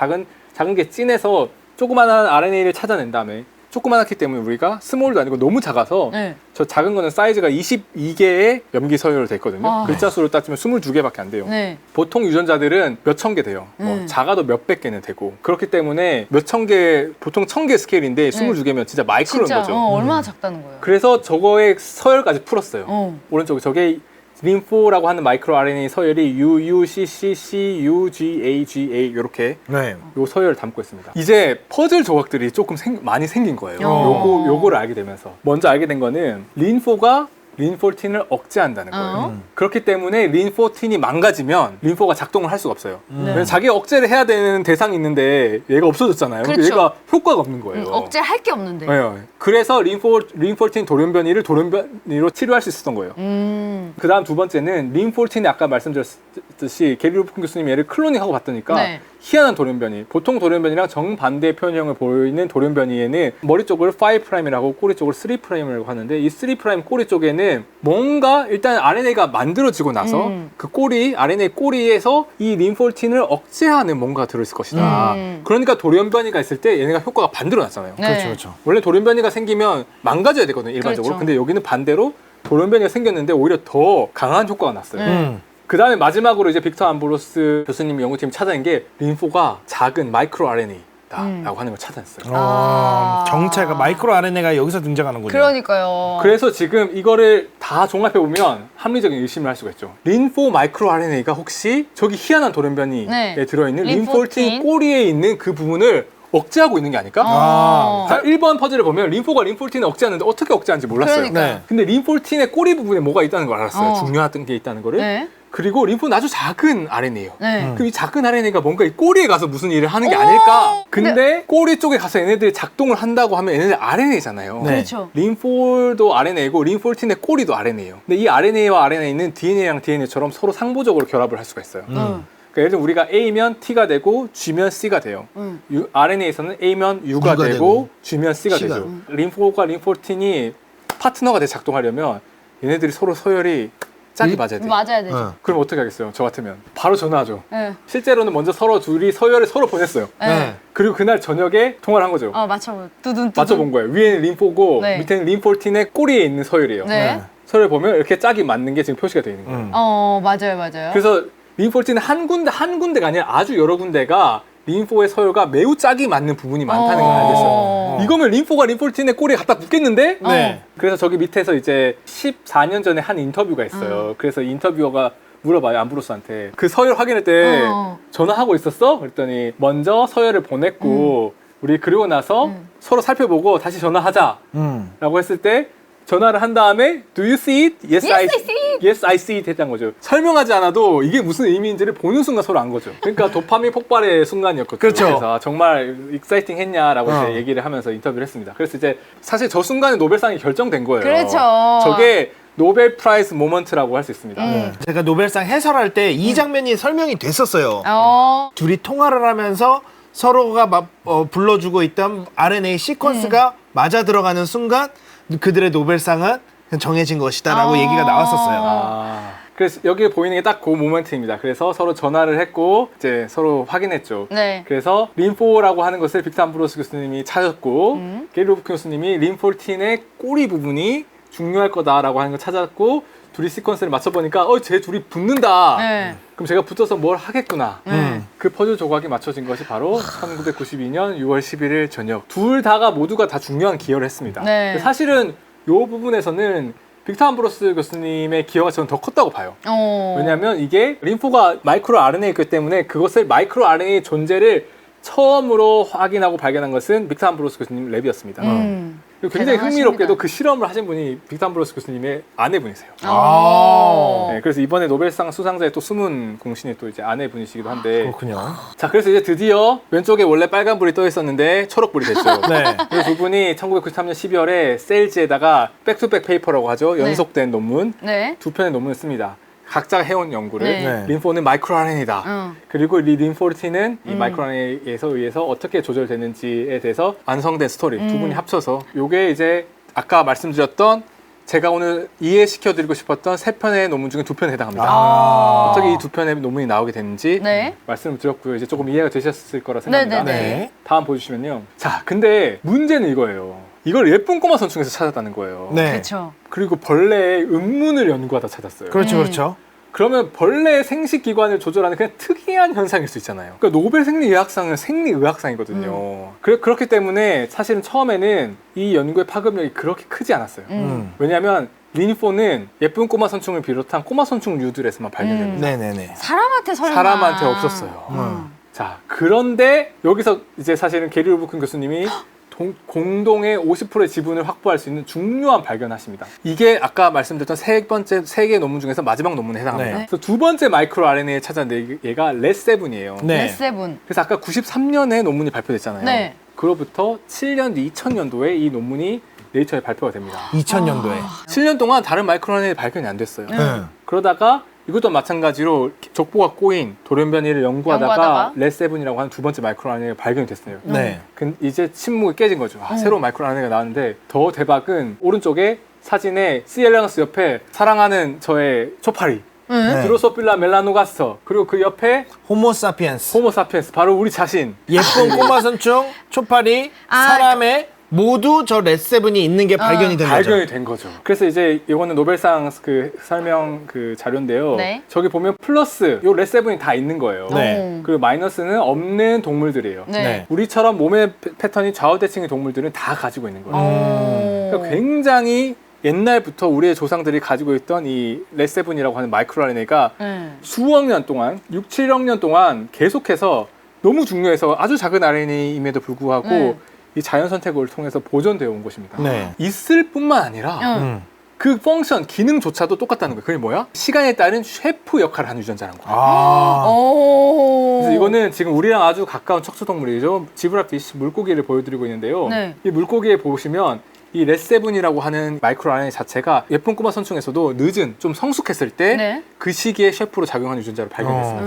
작은 게 진해서 조그마한 RNA를 찾아낸 다음에 조그만하기 때문에 우리가 스몰도 아니고 너무 작아서 네. 저 작은 거는 사이즈가 22개의 염기 서열로 돼 있거든요. 아. 글자 수로 따지면 22개밖에 안 돼요. 네. 보통 유전자들은 몇 천 개 돼요. 뭐 작아도 몇백 개는 되고 그렇기 때문에 몇 천 개, 보통 1000개 스케일인데 22개면 진짜 마이크로인 진짜 거죠. 얼마나 작다는 거예요. 그래서 저거의 서열까지 풀었어요. 오른쪽에 저게 린4라고 하는 마이크로 RNA 서열이 UUCCCUGAGA 이렇게 네. 요 서열을 담고 있습니다. 이제 퍼즐 조각들이 조금 많이 생긴 거예요. 요거를 알게 되면서 먼저 알게 된 거는 린4가 린14을 억제한다는 거예요. 그렇기 때문에 린14이 망가지면 린4가 작동을 할 수가 없어요. 왜냐면 자기가 억제를 해야 되는 대상이 있는데 얘가 없어졌잖아요. 그렇죠. 얘가 효과가 없는 거예요. 억제할 게 없는데. 네. 그래서 린14 돌연변이를 돌연변이로 치료할 수 있었던 거예요. 그 다음 두 번째는 린14이 아까 말씀드렸듯이 게리 루폰 교수님이 얘를 클로닝하고 봤더니까 네. 희한한 돌연변이, 보통 돌연변이랑 정반대의 표현형을 보이는 돌연변이에는 머리 쪽을 5'이라고 꼬리 쪽을 3'이라고 하는데 이 3' 꼬리 쪽에는 뭔가 일단 RNA가 만들어지고 나서 그 꼬리, RNA 꼬리에서 이 린14을 억제하는 뭔가가 들어있을 것이다. 그러니까 돌연변이가 있을 때 얘네가 효과가 반대로 나잖아요. 네. 그렇죠, 그렇죠. 원래 돌연변이가 생기면 망가져야 되거든요, 일반적으로. 그렇죠. 근데 여기는 반대로 돌연변이가 생겼는데 오히려 더 강한 효과가 났어요. 그 다음에 마지막으로 이제 빅터 암브로스 교수님 연구팀이 찾아낸 게 린4가 작은 마이크로 RNA다라고 하는 걸 찾아냈어요. 정체가 마이크로 RNA가 여기서 등장하는군요. 그러니까요. 그래서 지금 이거를 다 종합해보면 합리적인 의심을 할 수가 있죠. 린4 마이크로 RNA가 혹시 저기 희한한 돌연변이에 네. 들어있는 린14 린14 꼬리에 있는 그 부분을 억제하고 있는 게 아닐까? 자, 1번 퍼즐을 보면 린4가 린14을 억제하는데 어떻게 억제하는지 몰랐어요. 그러니까요. 네. 근데 린14의 꼬리 부분에 뭐가 있다는 걸 알았어요. 어. 중요한 게 있다는 거를. 네. 그리고 린4는 아주 작은 RNA예요. 네. 그럼 이 작은 RNA가 뭔가 이 꼬리에 가서 무슨 일을 하는 게 오! 아닐까? 근데 꼬리 쪽에 가서 얘네들이 작동을 한다고 하면 얘네들 RNA잖아요. 네. 그렇죠. 린4도 RNA고 린14의 꼬리도 RNA예요. 근데 이 RNA와 RNA는 DNA랑 DNA처럼 서로 상부적으로 결합을 할 수가 있어요. 그러니까 예를 들면 우리가 A면 T가 되고 G면 C가 돼요. RNA에서는 A면 U가 U가 되고 되고 G면 C가 C가 되죠. 린4가 린14이 파트너가 돼 작동하려면 얘네들이 서로 서열이 짝이 맞아야 돼요. 맞아야 되죠. 네. 그럼 어떻게 하겠어요? 저 같으면 바로 전화하죠. 네. 실제로는 먼저 서로 둘이 서열을 서로 보냈어요. 네. 그리고 그날 저녁에 통화를 한 거죠. 맞춰. 두둔. 맞춰본 거예요. 위에는 린4고 네. 밑에는 린14의 꼬리에 있는 서열이에요. 네. 서열 보면 이렇게 짝이 맞는 게 지금 표시가 되어 있는 거예요. 맞아요. 그래서 린14는 한 군데가 아니라 아주 여러 군데가 린4의 서열과 매우 짝이 맞는 부분이 많다는 걸 알겠어요. 이거면 린4가 린14의 꼬리에 갖다 붙겠는데? 네. 그래서 저기 밑에서 이제 14년 전에 한 인터뷰가 있어요. 그래서 인터뷰어가 물어봐요, 암브로스한테. 그 서열 확인할 때 전화하고 있었어? 그랬더니 먼저 서열을 보냈고 우리 그리고 나서 서로 살펴보고 다시 전화하자 라고 했을 때 전화를 한 다음에 Do you see it? Yes, I see it. Yes, I see it 했다는 거죠. 설명하지 않아도 이게 무슨 의미인지를 보는 순간 서로 안 거죠. 그러니까 도파민 폭발의 순간이었거든요. 그렇죠. 그래서 정말 익사이팅 했냐라고 이제 얘기를 하면서 인터뷰를 했습니다. 그래서 이제 사실 저 순간에 노벨상이 결정된 거예요. 그렇죠. 저게 노벨 프라이즈 모먼트라고 할 수 있습니다. 제가 노벨상 해설할 때 이 장면이 설명이 됐었어요. 둘이 통화를 하면서 서로가 불러주고 있던 RNA 시퀀스가 맞아 들어가는 순간 그들의 노벨상은 정해진 것이다라고 얘기가 나왔었어요. 그래서 여기 보이는 게 딱 그 모멘트입니다. 그래서 서로 전화를 했고 이제 서로 확인했죠. 네. 그래서 린4라고 하는 것을 빅터 암브로스 교수님이 찾았고 게리 루폰 교수님이 린14의 꼬리 부분이 중요할 거다라고 하는 걸 찾았고 둘이 시퀀스를 맞춰보니까 쟤 둘이 붙는다. 네. 그럼 제가 붙어서 뭘 하겠구나. 그 퍼즐 조각이 맞춰진 것이 바로 1992년 6월 11일 저녁. 둘 다가 모두가 다 중요한 기여를 했습니다. 네. 사실은 이 부분에서는 빅터 암브로스 교수님의 기여가 저는 더 컸다고 봐요. 왜냐하면 이게 린4가 마이크로 RNA이기 때문에 그것을 마이크로 RNA의 존재를 처음으로 확인하고 발견한 것은 빅터 암브로스 교수님 랩이었습니다. 그리고 굉장히 대단하십니다. 흥미롭게도 그 실험을 하신 분이 빅터 암브로스 교수님의 아내분이세요. 네, 그래서 이번에 노벨상 수상자의 또 숨은 공신이 또 이제 아내분이시기도 한데. 그렇군요. 자, 그래서 이제 드디어 왼쪽에 원래 빨간불이 떠 있었는데 초록불이 됐죠. 네. 이 두 분이 1993년 12월에 셀즈에다가 백투백 페이퍼라고 하죠. 연속된 논문 네. 두 편의 논문을 씁니다. 각자가 해온 연구를 네. 린4는 마이크로 RNA다. 그리고 이 린14는 이 마이크로 RNA에서 의해서 어떻게 조절되는지에 대해서 완성된 스토리 두 분이 합쳐서 요게 이제 아까 말씀드렸던 제가 오늘 이해시켜드리고 싶었던 세 편의 논문 중에 두 편에 해당합니다. 어떻게 이 두 편의 논문이 나오게 됐는지 네. 말씀을 드렸고요. 이제 조금 이해가 되셨을 거라 생각합니다. 네네네. 다음 보여주시면요. 자, 근데 문제는 이거예요. 이걸 예쁜 꼬마 선충에서 찾았다는 거예요. 네. 그렇죠. 그리고 벌레의 음문을 연구하다 찾았어요. 그렇죠, 그렇죠. 그러면 벌레의 생식 기관을 조절하는 그냥 특이한 현상일 수 있잖아요. 그러니까 노벨 생리의학상은 생리의학상이거든요. 그렇기 때문에 사실은 처음에는 이 연구의 파급력이 그렇게 크지 않았어요. 왜냐하면 린포는 예쁜 꼬마 선충을 비롯한 꼬마 선충류들에서만 발견됩니다. 네네네. 사람한테 설마. 사람한테 없었어요. 자, 그런데 여기서 이제 사실은 게리 루브큰 교수님이 공동의 50%의 지분을 확보할 수 있는 중요한 발견하십니다. 이게 아까 말씀드렸던 세 개의 논문 중에서 마지막 논문에 해당합니다. 네. 그래서 두 번째 마이크로 RNA에 찾아낸 얘가 레세븐이에요. 네. 레세븐. 그래서 아까 93년에 논문이 발표됐잖아요. 네. 그로부터 7년 뒤 2000년도에 이 논문이 네이처에 발표가 됩니다. 2000년도에. 7년 동안 다른 마이크로 RNA 발견이 안 됐어요. 그러다가 이것도 마찬가지로 족보가 꼬인 돌연변이를 연구하다가 레세븐이라고 하는 두 번째 마이크로 RNA가 발견이 됐어요. 네. 이제 침묵이 깨진 거죠. 새로운 마이크로 RNA가 나왔는데 더 대박은 오른쪽에 사진에 C. 엘레강스 옆에 사랑하는 저의 초파리 네. 드로소필라 멜라노가스터 그리고 그 옆에 호모사피엔스. 호모사피엔스 바로 우리 자신. 예쁜 꼬마 선충, 초파리, 사람의 모두 저 레세븐이 있는 게 발견이 된 거죠. 발견이 된 거죠. 그래서 이제 이거는 노벨상 그 설명 그 자료인데요. 네. 저기 보면 플러스 요 레세븐이 다 있는 거예요. 네. 그리고 마이너스는 없는 동물들이에요. 네. 네. 우리처럼 몸의 패턴이 좌우대칭의 동물들은 다 가지고 있는 거예요. 오. 그러니까 굉장히 옛날부터 우리의 조상들이 가지고 있던 이 레세븐이라고 하는 마이크로 RNA가 수억 년 동안 6, 7억 년 동안 계속해서 너무 중요해서 아주 작은 RNA임에도 불구하고 이 자연 선택을 통해서 보존되어 온 것입니다. 네. 있을 뿐만 아니라 그 펑션, 기능조차도 똑같다는 거예요. 그게 뭐야? 시간에 따른 셰프 역할을 하는 유전자라는 거예요. 아. 오. 그래서 이거는 지금 우리랑 아주 가까운 척추동물이죠. 지브라피쉬 물고기를 보여드리고 있는데요. 네. 이 물고기에 보시면 이 레세븐이라고 하는 마이크로 RNA 자체가 예쁜 꼬마 선충에서도 늦은, 좀 성숙했을 때 네. 그 시기에 셰프로 작용하는 유전자를 발견했습니다.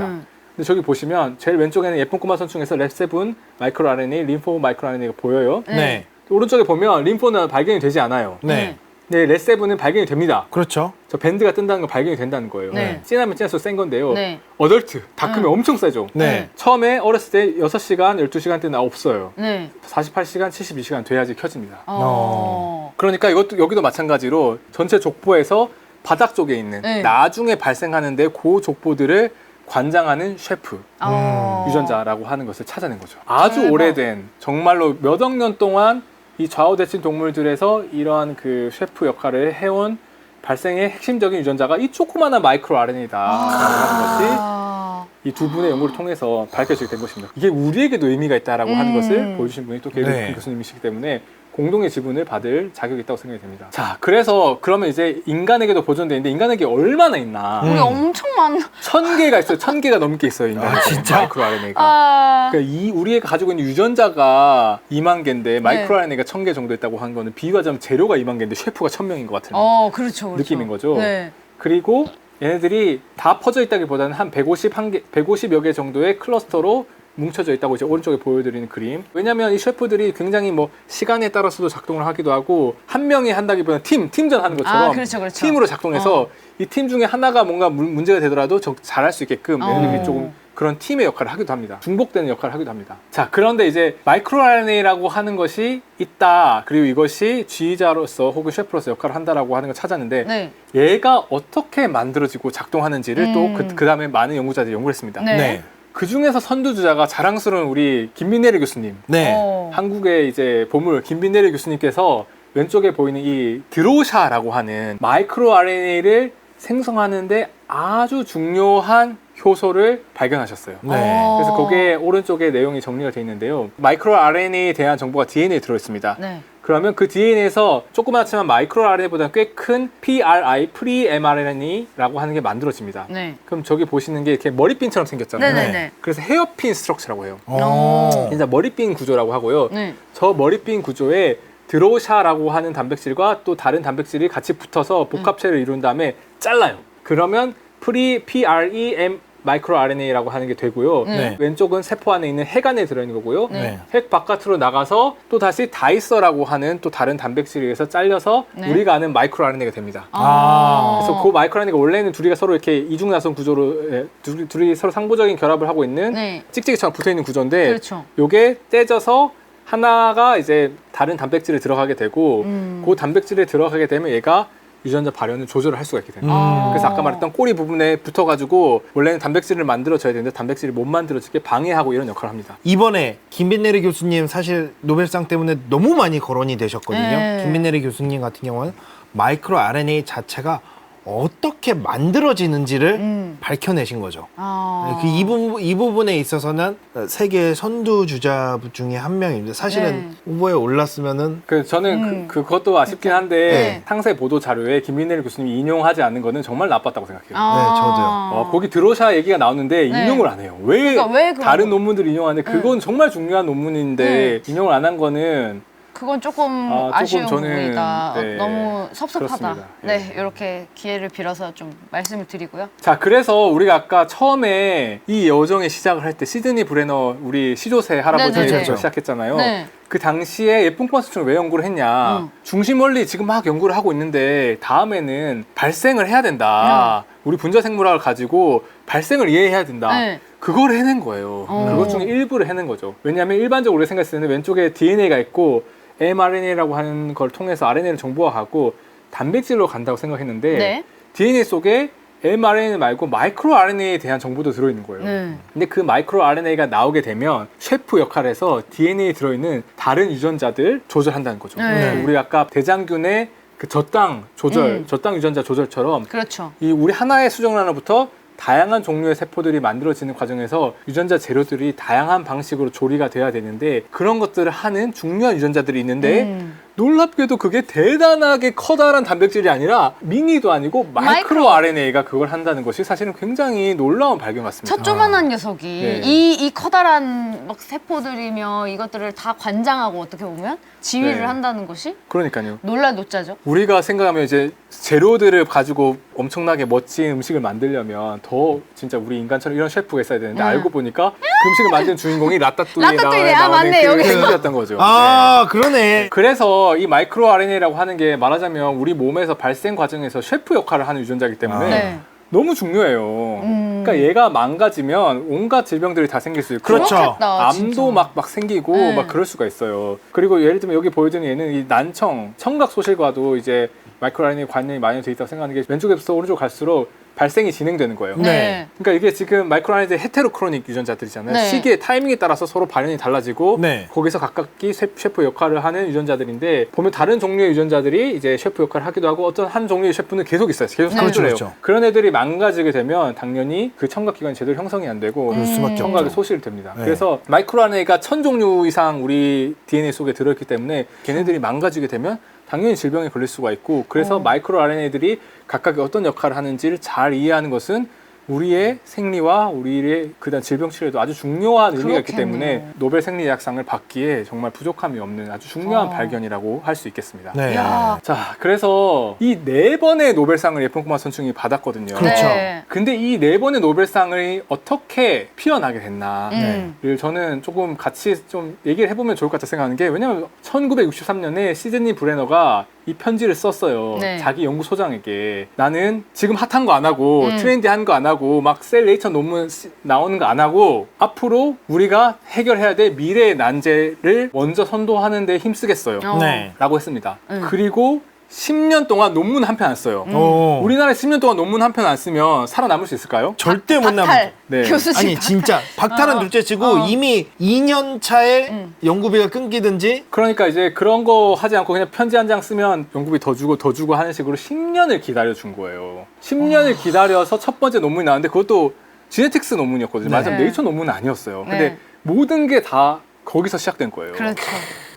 근데 저기 보시면 제일 왼쪽에는 예쁜 꼬마 선충에서 레세븐 마이크로 RNA, 림포 마이크로 RNA가 보여요. 네. 오른쪽에 보면 림포는 발견이 되지 않아요. 네. 네, 레세븐은 발견이 됩니다. 그렇죠. 저 밴드가 뜬다는 건 발견이 된다는 거예요. 네. 진하면 진할수록 센 건데요. 네. 어덜트, 다 크면 엄청 세죠. 네. 처음에 어렸을 때 6시간, 12시간 때는 없어요. 네. 48시간, 72시간 돼야지 켜집니다. 그러니까 그러니까 여기도 마찬가지로 전체 족보에서 바닥 쪽에 있는 네. 나중에 발생하는데 그 족보들을 관장하는 셰프 유전자라고 하는 것을 찾아낸 거죠. 아주 대박. 오래된 정말로 몇 억 년 동안 이 좌우대칭 동물들에서 이러한 그 셰프 역할을 해온 발생의 핵심적인 유전자가 이 조그마한 마이크로 RNA다라고 하는 것이 이 두 분의 연구를 통해서 밝혀지게 된 것입니다. 이게 우리에게도 의미가 있다라고 하는 것을 보여주신 분이 또 게리 네. 교수님이시기 때문에 공동의 지분을 받을 자격이 있다고 생각이 됩니다. 자, 그래서 그러면 이제 인간에게도 보존되는데 인간에게 얼마나 있나? 우리 엄청 많아. 1000개가 있어요. 1000개가 넘게 있어요. 인간에게. 진짜? 마이크로 RNA가. 그러니까 우리가 가지고 있는 유전자가 2만 개인데 마이크로 RNA가 1000개 정도 있다고 한 거는 비유하자면 재료가 2만 개인데 셰프가 1000명인 것 같은 그렇죠. 느낌인 거죠. 네. 그리고 얘네들이 다 퍼져 있다기보다는 한 150여 개 정도의 클러스터로 뭉쳐져 있다고 이제 오른쪽에 보여드리는 그림. 왜냐하면 이 셰프들이 굉장히 뭐 시간에 따라서도 작동을 하기도 하고 한 명이 한다기보다는 팀전 하는 것처럼 그렇죠. 팀으로 작동해서 이 팀 중에 하나가 뭔가 문제가 되더라도 잘할 수 있게끔 얘네들이 조금 그런 팀의 역할을 하기도 합니다. 중복되는 역할을 하기도 합니다. 자, 그런데 이제 마이크로 RNA라고 하는 것이 있다. 그리고 이것이 지휘자로서 혹은 셰프로서 역할을 한다라고 하는 걸 찾았는데 네. 얘가 어떻게 만들어지고 작동하는지를 또 그 다음에 많은 연구자들이 연구를 했습니다. 네. 그 중에서 선두주자가 자랑스러운 우리 김민혜리 교수님. 네. 한국의 이제 보물 김민혜리 교수님께서 왼쪽에 보이는 이 드로샤라고 하는 마이크로 RNA를 생성하는데 아주 중요한 효소를 발견하셨어요. 네. 그래서 거기에 오른쪽에 내용이 정리가 되어 있는데요. 마이크로 RNA에 대한 정보가 DNA에 들어있습니다. 네. 그러면 그 DNA에서 조그맣지만 마이크로 RNA보다 꽤 큰 PRI, pre-mRNA라고 하는 게 만들어집니다. 네. 그럼 저기 보시는 게 이렇게 머리핀처럼 생겼잖아요. 네네네. 그래서 헤어핀 스트럭처라고 해요. 오. 진짜 머리핀 구조라고 하고요. 네. 저 머리핀 구조에 드로샤라고 하는 단백질과 또 다른 단백질이 같이 붙어서 복합체를 이룬 다음에 잘라요. 그러면 PREM 마이크로 RNA라고 하는 게 되고요. 네. 왼쪽은 세포 안에 있는 핵 안에 들어있는 거고요. 네. 핵 바깥으로 나가서 또 다시 다이서라고 하는 또 다른 단백질에 의해서 잘려서 네. 우리가 아는 마이크로 RNA가 됩니다. 그래서 그 마이크로 RNA가 원래는 둘이가 서로 이렇게 이중나선 구조로 둘이 서로 상부적인 결합을 하고 있는 네. 찍찍이처럼 붙어 있는 구조인데 그렇죠. 요게 떼져서 하나가 이제 다른 단백질에 들어가게 되고 그 단백질에 들어가게 되면 얘가 유전자 발현을 조절을 할 수가 있게 됩니다. 그래서 아까 말했던 꼬리 부분에 붙어가지고 원래는 단백질을 만들어줘야 되는데 단백질이 못 만들어지게 방해하고 이런 역할을 합니다. 이번에 김빈내리 교수님 사실 노벨상 때문에 너무 많이 거론이 되셨거든요. 네. 김빈내리 교수님 같은 경우는 마이크로 RNA 자체가 어떻게 만들어지는지를 밝혀내신 거죠. 이 부분에 있어서는 세계 선두 주자 중에 한 명입니다. 사실은 후보에 올랐으면은 저는 그것도 아쉽긴 한데 네. 상세 보도 자료에 김민일 교수님이 인용하지 않는 거는 정말 나빴다고 생각해요. 네, 저도요. 거기 드로샤 얘기가 나오는데 인용을 안 해요. 왜, 그러니까 왜 그런 다른 거? 논문들 인용하는데 그건 정말 중요한 논문인데 인용을 안 한 거는 그건 조금 조금 아쉬운 저는, 부분이다. 네, 너무 섭섭하다. 그렇습니다. 네, 이렇게 기회를 빌어서 좀 말씀을 드리고요. 자, 그래서 우리가 아까 처음에 이 여정의 시작을 할 때 시드니 브레너 우리 시조새 할아버지에서 네네네. 시작했잖아요. 네. 그 당시에 예쁜 꼬마 수충을 왜 연구를 했냐. 중심 원리 지금 막 연구를 하고 있는데 다음에는 발생을 해야 된다. 우리 분자 생물학을 가지고 발생을 이해해야 된다. 네. 그걸 해낸 거예요. 그것 중에 일부를 해낸 거죠. 왜냐하면 일반적으로 우리가 생각했을 때는 왼쪽에 DNA가 있고 mRNA라고 하는 걸 통해서 RNA를 정보화하고 단백질로 간다고 생각했는데 네. DNA 속에 mRNA 말고 마이크로 RNA에 대한 정보도 들어있는 거예요. 근데 그 마이크로 RNA가 나오게 되면 셰프 역할에서 DNA에 들어있는 다른 유전자들 조절한다는 거죠. 네. 우리 아까 대장균의 그 저당 조절, 저당 유전자 조절처럼 그렇죠. 이 우리 하나의 수정을 하나부터 다양한 종류의 세포들이 만들어지는 과정에서 유전자 재료들이 다양한 방식으로 조리가 돼야 되는데 그런 것들을 하는 중요한 유전자들이 있는데 놀랍게도 그게 대단하게 커다란 단백질이 아니라 미니도 아니고 마이크로 RNA가 그걸 한다는 것이 사실은 굉장히 놀라운 발견 같습니다. 첫 조만한 녀석이 네. 이 커다란 막 세포들이며 이것들을 다 관장하고 어떻게 보면 지휘를 네. 한다는 것이 그러니까요. 놀라 노짜죠. 우리가 생각하면 이제 재료들을 가지고 엄청나게 멋진 음식을 만들려면 더 진짜 우리 인간처럼 이런 셰프가 있어야 되는데 알고 보니까 그 음식을 만든 주인공이 라따뚜이에 라따뚜이네. 아, 나오는 맞네. 그 여기. 생물이었던 거죠. 아, 그러네. 그래서 이 마이크로 RNA라고 하는 게 말하자면 우리 몸에서 발생 과정에서 셰프 역할을 하는 유전자이기 때문에 네. 너무 중요해요. 그러니까 얘가 망가지면 온갖 질병들이 다 생길 수 있고 그렇죠. 그렇겠다, 암도 진짜. 막 생기고 네. 막 그럴 수가 있어요. 그리고 예를 들면 여기 보여주는 얘는 이 난청, 청각 소실과도 이제 마이크로 RNA 관련이 많이 돼 있다고 생각하는 게 왼쪽에서 오른쪽 갈수록 발생이 진행되는 거예요. 네. 그러니까 이게 지금 마이크로 RNA 헤테로크로닉 유전자들이잖아요. 네. 시기의 타이밍에 따라서 서로 발현이 달라지고 네. 거기서 각각이 셰프 역할을 하는 유전자들인데 보면 다른 종류의 유전자들이 이제 셰프 역할을 하기도 하고 어떤 한 종류의 셰프는 계속 있어요. 계속 산출해요. 그렇죠. 그런 애들이 망가지게 되면 당연히 그 청각기관이 제대로 형성이 안 되고 그럴 수밖에 청각이 없죠. 소실됩니다. 네. 그래서 마이크로 RNA가 1000종류 이상 우리 DNA 속에 들어있기 때문에 걔네들이 망가지게 되면 당연히 질병에 걸릴 수가 있고 그래서 마이크로 RNA들이 각각의 어떤 역할을 하는지를 잘 이해하는 것은 우리의 생리와 우리의 그다음 질병 치료에도 아주 중요한 의미가 있기 그렇겠네요. 때문에 노벨 생리의학상을 받기에 정말 부족함이 없는 아주 중요한 발견이라고 할 수 있겠습니다. 네. 야. 자, 그래서 이 4번의 노벨상을 예쁜 꼬마 선충이 받았거든요. 그렇죠. 네. 근데 이 4번의 노벨상을 어떻게 피어나게 됐나를 네. 저는 조금 같이 좀 얘기를 해보면 좋을 것 같다 생각하는 게 왜냐면 1963년에 시드니 브레너가 이 편지를 썼어요. 네. 자기 연구소장에게 나는 지금 핫한 거 안 하고 음. 트렌디한 거 안 하고 막 셀 네이처 논문 나오는 거 안 하고 앞으로 우리가 해결해야 될 미래의 난제를 먼저 선도하는 데 힘쓰겠어요. 네. 라고 했습니다. 그리고 10년 동안 논문 한 편 안 써요. 오. 우리나라에 10년 동안 논문 한 편 안 쓰면 살아남을 수 있을까요? 절대 못 남죠. 박탈. 네. 교수직 아니 박탈. 진짜 박탈은 둘째치고 이미 2년 차에 연구비가 끊기든지 그러니까 이제 그런 거 하지 않고 그냥 편지 한 장 쓰면 연구비 더 주고 하는 식으로 10년을 기다려 준 거예요. 10년을 기다려서 첫 번째 논문이 나왔는데 그것도 지네틱스 논문이었거든요. 네. 맞아요. 네이처 논문은 아니었어요. 네. 근데 모든 게 다 거기서 시작된 거예요. 그렇죠.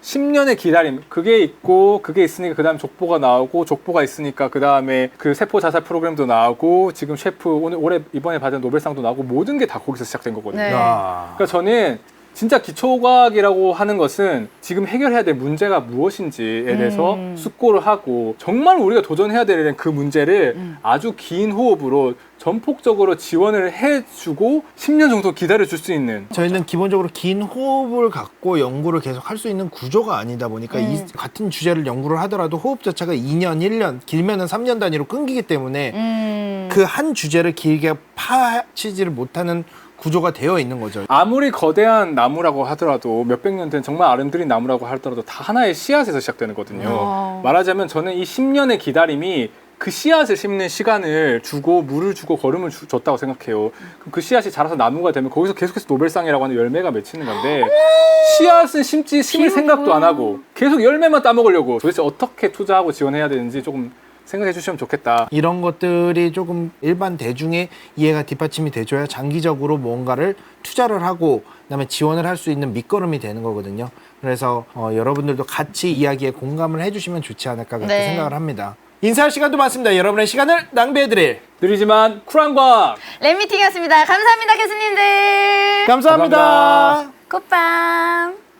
10년의 기다림 그게 있고 그게 있으니까 그 다음에 족보가 나오고 족보가 있으니까 그 다음에 그 세포 자살 프로그램도 나오고 지금 셰프 올해 이번에 받은 노벨상도 나오고 모든 게 다 거기서 시작된 거거든요. 네. 야. 그러니까 저는 진짜 기초과학이라고 하는 것은 지금 해결해야 될 문제가 무엇인지에 대해서 숙고를 하고 정말 우리가 도전해야 되는 그 문제를 아주 긴 호흡으로 전폭적으로 지원을 해주고 10년 정도 기다려줄 수 있는 저희는 기본적으로 긴 호흡을 갖고 연구를 계속 할 수 있는 구조가 아니다 보니까 이 같은 주제를 연구를 하더라도 호흡 자체가 2년, 1년, 길면은 3년 단위로 끊기기 때문에 그 한 주제를 길게 파치지를 못하는 구조가 되어 있는 거죠. 아무리 거대한 나무라고 하더라도 몇백 년 된 정말 아름드린 나무라고 하더라도 다 하나의 씨앗에서 시작되는 거거든요. 말하자면 저는 이 10년의 기다림이 그 씨앗을 심는 시간을 주고 물을 주고 거름을 줬다고 생각해요. 그럼 그 씨앗이 자라서 나무가 되면 거기서 계속해서 노벨상이라고 하는 열매가 맺히는 건데 씨앗은 심을 생각도 안 하고 계속 열매만 따먹으려고 도대체 어떻게 투자하고 지원해야 되는지 조금 생각해 주시면 좋겠다. 이런 것들이 조금 일반 대중의 이해가 뒷받침이 돼줘야 장기적으로 뭔가를 투자를 하고 그다음에 지원을 할 수 있는 밑거름이 되는 거거든요. 그래서 여러분들도 같이 이야기에 공감을 해주시면 좋지 않을까 그렇게 네. 생각을 합니다. 인사할 시간도 많습니다. 여러분의 시간을 낭비해드릴 느리지만 쿨한 과학. 랩미팅이었습니다. 감사합니다, 교수님들. 감사합니다. 감사합니다. 굿밤.